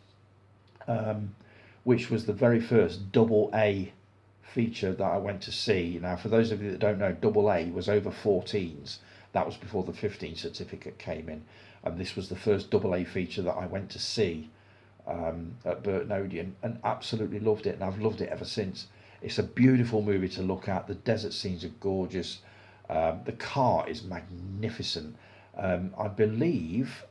A: which was the very first double A feature that I went to see. Now, for those of you that don't know, double A was over 14s. That was before the 15 certificate came in, and this was the first double A feature that I went to see at Burton Odeon, and absolutely loved it, and I've loved it ever since. It's a beautiful movie to look at. The desert scenes are gorgeous. The car is magnificent. I believe,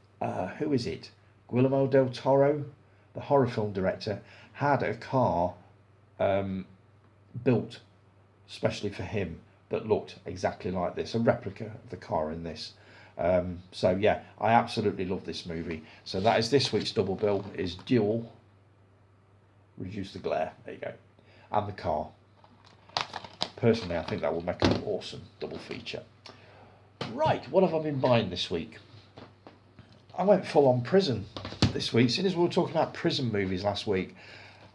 A: who is it? Guillermo del Toro, the horror film director, had a car built especially for him that looked exactly like this, a replica of the car in this. So yeah, I absolutely love this movie. So that is this week's double bill, is Duel, Reduce the Glare, there you go, and the car. Personally, I think that will make an awesome double feature. Right, what have I been buying this week? I went full on prison this week. Seeing as we were talking about prison movies last week,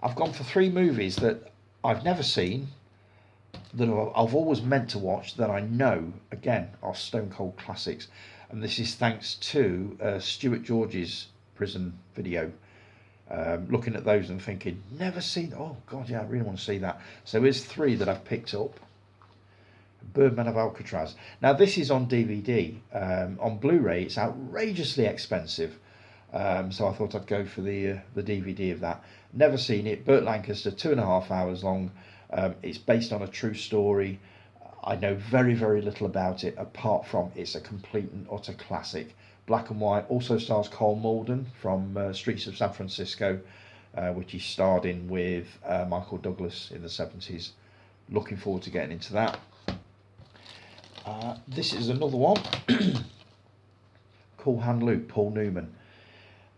A: I've gone for 3 movies that I've never seen, that I've always meant to watch, that I know, again, are stone cold classics. And this is thanks to Stuart George's prison video. Looking at those and thinking, never seen, oh God, yeah, I really want to see that. So here's 3 that I've picked up. Birdman of Alcatraz. Now this is on DVD. On Blu-ray it's outrageously expensive. So I thought I'd go for the DVD of that. Never seen it. Burt Lancaster, 2.5 hours long. It's based on a true story. I know very, very little about it, apart from it's a complete and utter classic. Black and white. Also stars Cole Malden from Streets of San Francisco, which he starred in with Michael Douglas in the 70s. Looking forward to getting into that. This is another one. Cool Hand Luke, Paul Newman.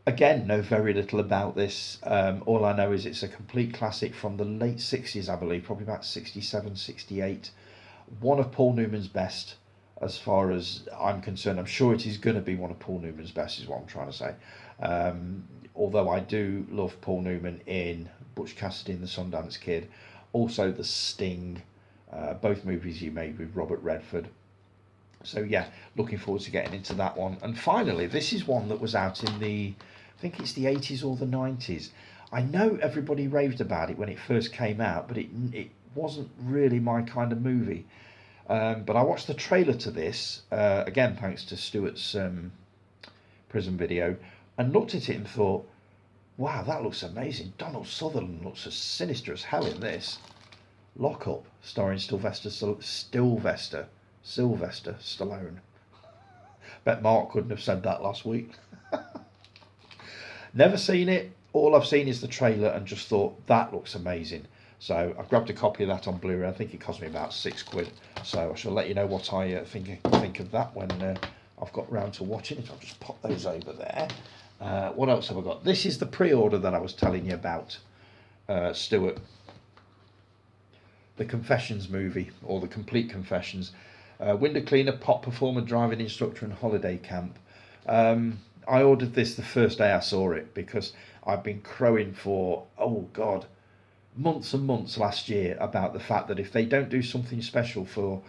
A: Again, know very little about this. All I know is it's a complete classic from the late 60s, I believe, probably about 67, 68. One of Paul Newman's best, as far as I'm concerned. I'm sure it is going to be one of Paul Newman's best, is what I'm trying to say. Although I do love Paul Newman in Butch Cassidy and the Sundance Kid. Also The Sting, both movies he made with Robert Redford. So yeah, looking forward to getting into that one. And finally, this is one that was out in the, I think it's the 80s or the 90s. I know everybody raved about it when it first came out, but it wasn't really my kind of movie. But I watched the trailer to this, again thanks to Stuart's prison video, and looked at it and thought, wow, that looks amazing. Donald Sutherland looks as sinister as hell in this. Lock Up, starring Sylvester Stallone. Bet Mark couldn't have said that last week. Never seen it. All I've seen is the trailer and just thought that looks amazing. So I grabbed a copy of that on Blu-ray. I think it cost me about £6. So I shall let you know what I think of that when I've got round to watching it. I'll just pop those over there. What else have I got? This is the pre-order that I was telling you about, Stuart. The Confessions movie, or the Complete Confessions. Window cleaner, pop performer, driving instructor and holiday camp. I ordered this the first day I saw it because I've been crowing for, oh God, months and months last year about the fact that if they don't do something special for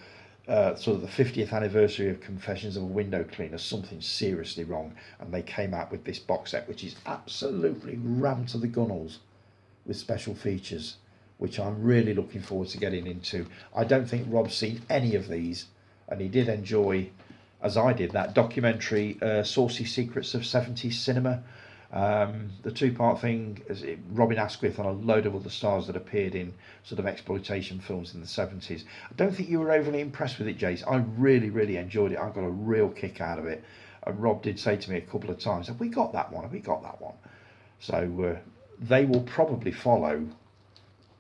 A: sort of the 50th anniversary of Confessions of a Window Cleaner, something's seriously wrong. And they came out with this box set, which is absolutely rammed to the gunnels with special features, which I'm really looking forward to getting into. I don't think Rob's seen any of these, and he did enjoy, as I did, that documentary, Saucy Secrets of 70s Cinema. The 2-part thing, Robin Asquith and a load of other stars that appeared in sort of exploitation films in the 70s. I don't think you were overly impressed with it, Jace. I really, really enjoyed it. I got a real kick out of it. And Rob did say to me a couple of times, have we got that one? Have we got that one? So they will probably follow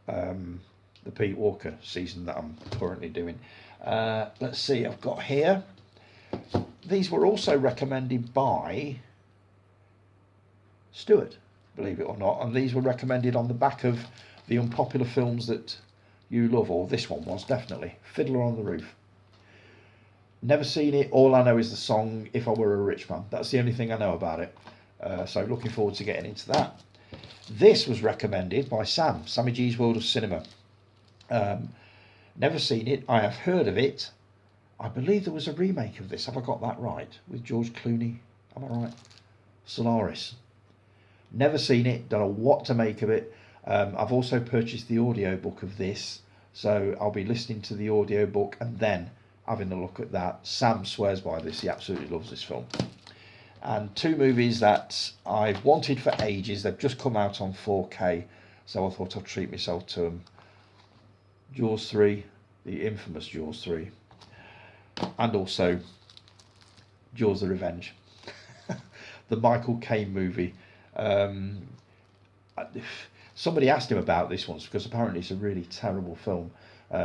A: the Pete Walker season that I'm currently doing. Let's see, I've got here. These were also recommended by Stuart, believe it or not, and these were recommended on the back of the unpopular films that you love, or this one was definitely. Fiddler on the Roof. Never seen it. All I know is the song If I Were a Rich Man. That's the only thing I know about it. So looking forward to getting into that. This was recommended by Sammy G's World of Cinema. Never seen it. I have heard of it. I believe there was a remake of this. Have I got that right? With George Clooney. Am I right? Solaris. Never seen it. Don't know what to make of it. I've also purchased the audiobook of this. So I'll be listening to the audiobook and then having a look at that. Sam swears by this. He absolutely loves this film. And 2 movies that I've wanted for ages. They've just come out on 4K. So I thought I'd treat myself to them. Jaws 3, the infamous Jaws 3, and also Jaws the Revenge, the Michael Caine movie. Somebody asked him about this once, because apparently it's a really terrible film.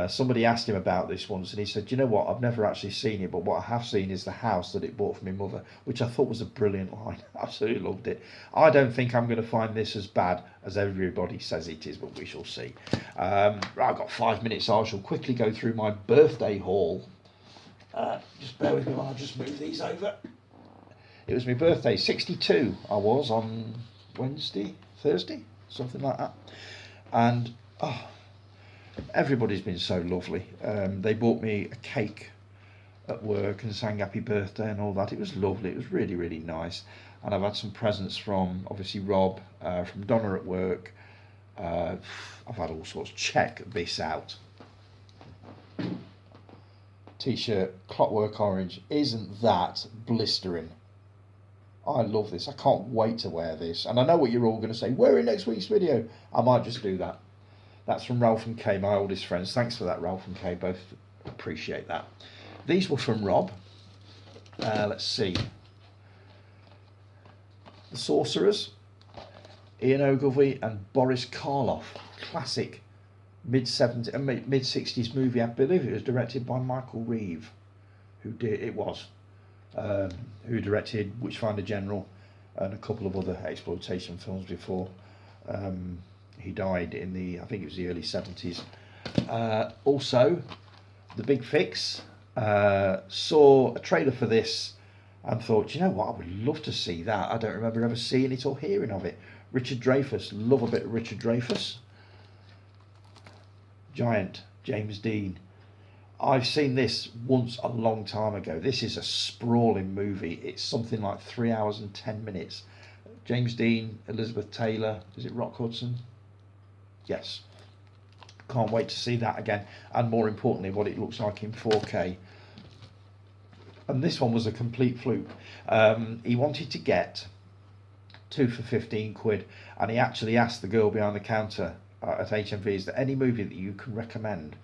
A: Somebody asked him about this once, and he said, "You know what? I've never actually seen it, but what I have seen is the house that it bought for my mother," which I thought was a brilliant line. Absolutely loved it. I don't think I'm going to find this as bad as everybody says it is, but we shall see. Right, I've got 5 minutes, so I shall quickly go through my birthday haul. Just bear with me while I just move these over. It was my birthday, 62 I was on Thursday, something like that. And everybody's been so lovely. They bought me a cake at work and sang happy birthday and all that. It was lovely. It was really, really nice. And I've had some presents from, obviously, Rob, from Donna at work. I've had all sorts. Check this out. T-shirt, Clockwork Orange. Isn't that blistering? I love this. I can't wait to wear this. And I know what you're all going to say. Wear it next week's video. I might just do that. That's from Ralph and Kay, my oldest friends. Thanks for that, Ralph and Kay. Both appreciate that. These were from Rob. Let's see. The Sorcerers. Ian Ogilvy and Boris Karloff. Classic mid-60s movie. I believe it was directed by Michael Reeve. Who directed Witchfinder General and a couple of other exploitation films before he died in the, I think it was the early 70s. Also, The Big Fix. Saw a trailer for this and thought, you know what, I would love to see that. I don't remember ever seeing it or hearing of it. Richard Dreyfuss, love a bit of Richard Dreyfuss. Giant, James Dean. I've seen this once a long time ago. This is a sprawling movie. It's something like 3 hours and 10 minutes. James Dean, Elizabeth Taylor, is it Rock Hudson? Yes. Can't wait to see that again. And more importantly, what it looks like in 4K. And this one was a complete fluke. He wanted to get 2 for 15 quid. And he actually asked the girl behind the counter at HMV, is there any movie that you can recommend?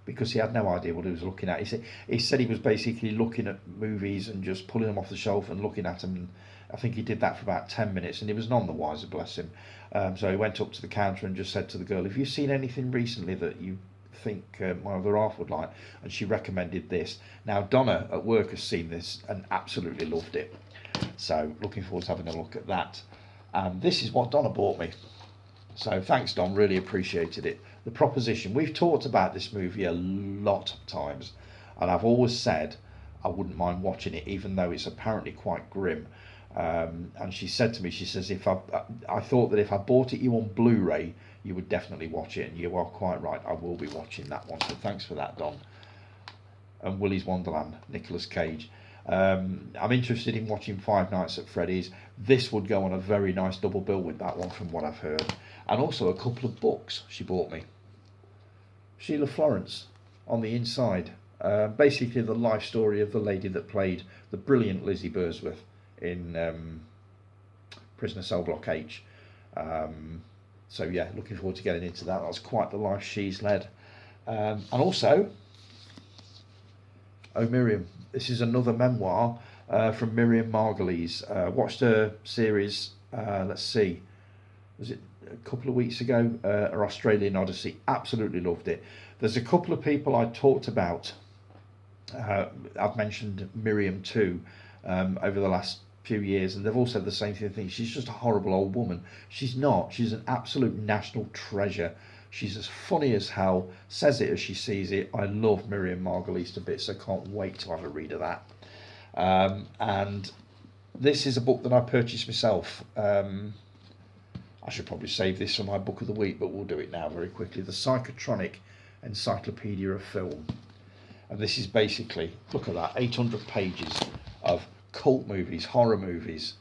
A: Because he had no idea what he was looking at. He said he was basically looking at movies and just pulling them off the shelf and looking at them. And I think he did that for about 10 minutes and he was none the wiser, bless him. So he went up to the counter and just said to the girl, have you seen anything recently that you think my other half would like? And she recommended this. Now Donna at work has seen this and absolutely loved it. So looking forward to having a look at that. This is what Donna bought me. So thanks, Don, really appreciated it. The Proposition. We've talked about this movie a lot of times, and I've always said I wouldn't mind watching it, even though it's apparently quite grim. And she said to me, she says, if I thought that if I bought it you on Blu-ray, you would definitely watch it, and you are quite right. I will be watching that one. So thanks for that, Don. And Willy's Wonderland, Nicolas Cage. I'm interested in watching Five Nights at Freddy's. This would go on a very nice double bill with that one, from what I've heard. And also a couple of books she bought me. Sheila Florence on the inside. Basically the life story of the lady that played the brilliant Lizzie Bursworth in Prisoner Cell Block H. So yeah, looking forward to getting into that. That's quite the life she's led. And also, Oh Miriam. This is another memoir from Miriam Margolyes. Watched her series, let's see, was it a couple of weeks ago, her Australian Odyssey. Absolutely loved it. There's a couple of people I talked about. I've mentioned Miriam too over the last few years, and they've all said the same thing. She's just a horrible old woman. She's not. She's an absolute national treasure. She's as funny as hell, says it as she sees it. I love Miriam Margolyes to bits, so can't wait to have a read of that. And this is a book that I purchased myself. I should probably save this for my book of the week, but we'll do it now very quickly. The Psychotronic Encyclopedia of Film. And this is basically, look at that, 800 pages of cult movies, horror movies.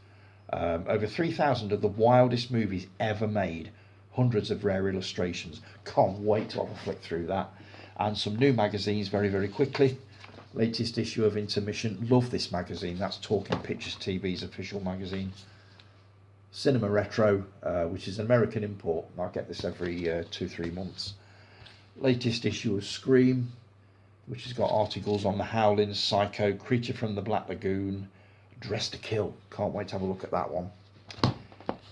A: Over 3,000 of the wildest movies ever made. Hundreds of rare illustrations. Can't wait to have a flick through that. And some new magazines very, very quickly. Latest issue of Intermission. Love this magazine. That's Talking Pictures TV's official magazine. Cinema Retro, which is an American import. I get this every 2-3 months. Latest issue of Scream, which has got articles on The Howling, Psycho, Creature from the Black Lagoon, Dress to Kill. Can't wait to have a look at that one.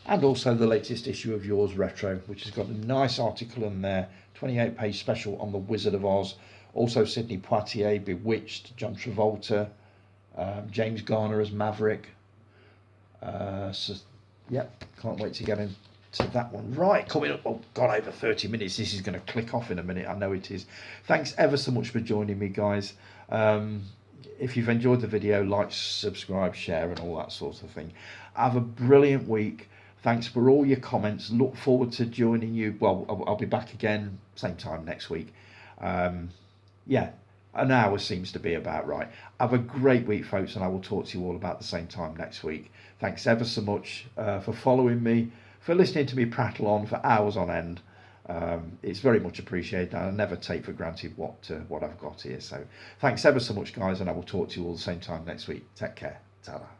A: and also the latest issue of Yours Retro, which has got a nice article in there, 28-page special on the Wizard of Oz. Also Sidney Poitier, Bewitched, John Travolta, James Garner as Maverick. So, yep, can't wait to get into that one. Right, coming up, oh God, over 30 minutes. This is going to click off in a minute, I know it is. Thanks ever so much for joining me, guys. If you've enjoyed the video, like, subscribe, share, and all that sort of thing. Have a brilliant week. Thanks for all your comments. Look forward to joining you. Well, I'll be back again, same time next week. Yeah, an hour seems to be about right. Have a great week, folks, and I will talk to you all about the same time next week. Thanks ever so much for following me, for listening to me prattle on for hours on end. It's very much appreciated, and I never take for granted what I've got here. So thanks ever so much, guys, and I will talk to you all the same time next week. Take care. Ta-ra.